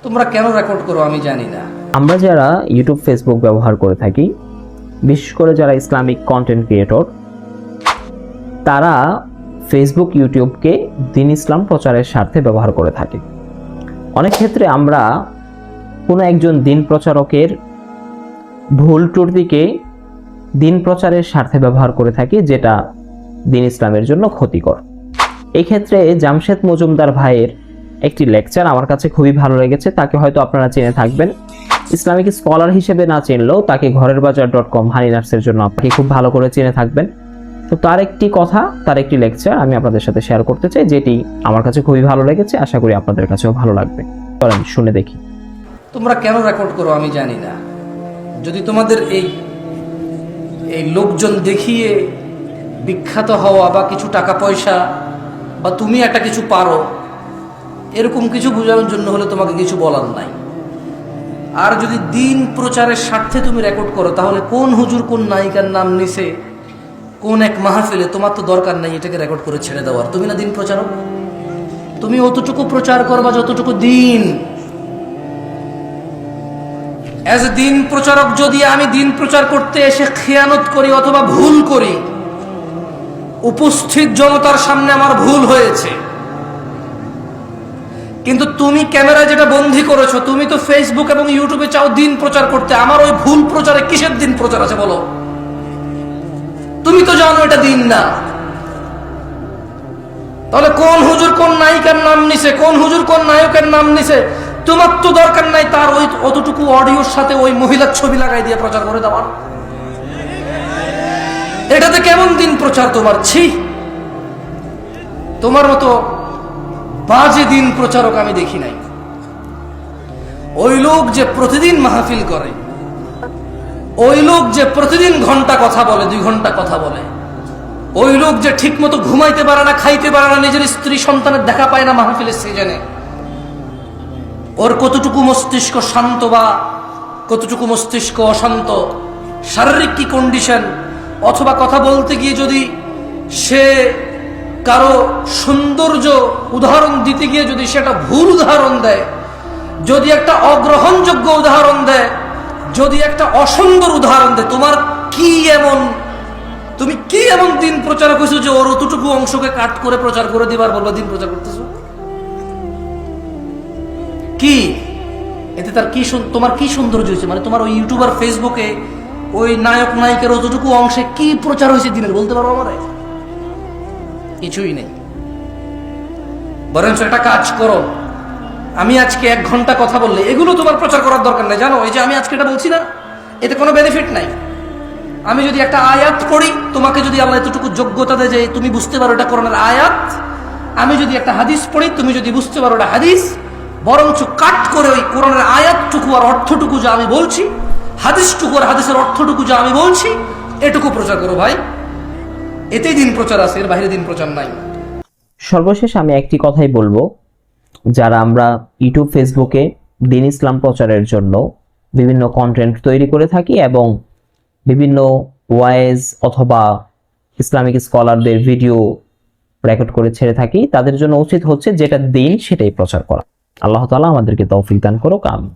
তোমরা কেন রেকর্ড করো আমি জানি না। আমরা যারা ইউটিউব ফেসবুক ব্যবহার করে থাকি, বিশেষ করে যারা ইসলামিক কন্টেন্ট ক্রিয়েটর, তারা ফেসবুক ইউটিউবকে দ্বীন ইসলাম প্রচারের স্বার্থে ব্যবহার করে থাকে। অনেক ক্ষেত্রে আমরা কোনো একজন দ্বীন প্রচারকের ভুল ত্রুটিকে দ্বীন প্রচারের স্বার্থে ব্যবহার করে থাকি, যেটা দ্বীন ইসলামের জন্য ক্ষতিকর। এই ক্ষেত্রে জামশেদ মজুমদার ভাইয়ের একটি লেকচার আমার কাছে খুবই ভালো লেগেছে। তাকে হয়তো আপনারা চিনে থাকবেন, ইসলামিক স্কলার হিসেবে না চিনলেও তাকে ঘরেরবাজার.com হানি নার্সের জন্য আপনি খুব ভালো করে চিনে থাকবেন। তো তার একটি কথা, তার একটি লেকচার আমি আপনাদের সাথে শেয়ার করতে চাই, যেটি আমার কাছে খুবই ভালো লেগেছে। আশা করি আপনাদের কাছেও ভালো লাগবে। চলেন শুনে দেখি। তোমরা কেন রেকর্ড করো আমি জানি না। যদি তোমাদের এই লোকজন দেখিয়ে বিখ্যাত হওয়া বা কিছু টাকা পয়সা বা তুমি একটা কিছু পারো, এরকম কিছু বোঝানোর জন্য হলে তোমাকে কিছু বলার নাই। আর যদি দিন প্রচারের স্বার্থে তুমি রেকর্ড করো, তাহলে কোন হুজুর কোন নায়িকার নাম নিছে কোন এক মাহফিলে, তোমার তো দরকার নাই এটাকে রেকর্ড করে ছেড়ে দেওয়ার। তুমি না দিন প্রচারক, তুমি অতটুকু প্রচার করবা যতটুকু দিন। অ্যাজ এ দিন প্রচারক যদি আমি দিন প্রচার করতে এসে খেয়ানত করি অথবা ভুল করি, উপস্থিত জনতার সামনে আমার ভুল হয়েছে, কিন্তু তুমি ক্যামেরায় যেটা বন্দী করেছো, তুমি তো ফেসবুক এবং ইউটিউবে চাও দিন প্রচার করতে। আমার ওই ভুল প্রচারে কিসের দিন প্রচার আছে বলো? তুমি তো জানো এটা দিন না। তাহলে কোন হুজুর কোন নায়িকার নাম নিছে, কোন হুজুর কোন নায়কের নাম নিছে, তোমার তো দরকার নাই তার ওই অতটুকু অডিওর সাথে ওই মহিলার ছবি লাগাই দিয়ে প্রচার করে দেওয়ার। এটাতে কেমন দিন প্রচার তোমার? ছি, তোমার মতো বাজে দিন প্রচারক আমি দেখি নাই। ওই লোক যে প্রতিদিন মাহফিল করে, ওই লোক যে প্রতিদিন ঘন্টা কথা বলে, 2 ঘন্টা কথা বলে, ওই লোক যে ঠিক মতো ঘুমাইতে পারে না, খাইতে পারে না, নিজের স্ত্রী সন্তানের দেখা পায় না মাহফিলের সিজনে, ওর কতটুকু মস্তিষ্ক শান্ত বা কতটুকু মস্তিষ্ক অশান্ত, শারীরিক কি কন্ডিশন, অথবা কথা বলতে গিয়ে যদি সে কারো সৌন্দর্য উদাহরণ দিতে গিয়ে যদি সেটা ভুল উদাহরণ দেয়, যদি একটা অগ্রহণযোগ্য উদাহরণ দেয়, যদি একটা অসুন্দর উদাহরণ দেয়, তোমার কি এমন, তুমি কি এমন দিন প্রচারক হয়েছো যে ওর অতটুকু অংশকে কাট করে প্রচার করে দিবার বলবো দিন প্রচার করতেছো? কি এতে তার কি, তোমার কি সৌন্দর্য হয়েছে? মানে তোমার ওই ইউটিউবার ফেসবুকে ওই নায়ক নায়িকার অতটুকু অংশে কি প্রচার হয়েছে দিনের, বলতে পারো আমারে? কিছুই নেই। বরঞ্চ একটা কাজ করো, আমি আজকে 1 ঘন্টা কথা বললে এগুলো তোমার প্রচার করার দরকার নেই। জানো, এই যে আমি আজকে এটা বলছি না, এতে কোনো বেনিফিট নাই। আমি যদি একটা আয়াত পড়ি, তোমাকে যদি আল্লাহ এতটুকু যোগ্যতা দেয় যে তুমি বুঝতে পারো এটা কোরআনের আয়াত, আমি যদি একটা হাদিস পড়ি, তুমি যদি বুঝতে পারো এটা হাদিস, বরঞ্চ কাট করে ওই কোরআনের আয়াতটুকু আর অর্থটুকু যা আমি বলছি, হাদিসটুকু আর হাদিসের অর্থটুকু যা আমি বলছি, এটুকু প্রচার করো ভাই। এতেই দিন প্রচার আছে, এর বাইরে দিন প্রচার নাই। সর্বশেষ আমি একটি কথাই বলবো, যারা আমরা ইউটিউব ফেসবুকে দ্বীন ইসলাম প্রচারের জন্য বিভিন্ন কন্টেন্ট তৈরি করে থাকি এবং বিভিন্ন ওয়াইজ অথবা ইসলামিক স্কলারদের ভিডিও রেকর্ড করে ছেড়ে থাকি, তাদের জন্য উচিত হচ্ছে যেটা দিন সেটাই প্রচার করা। আল্লাহ তাআলা আমাদেরকে তৌফিক দান করুক। আমিন।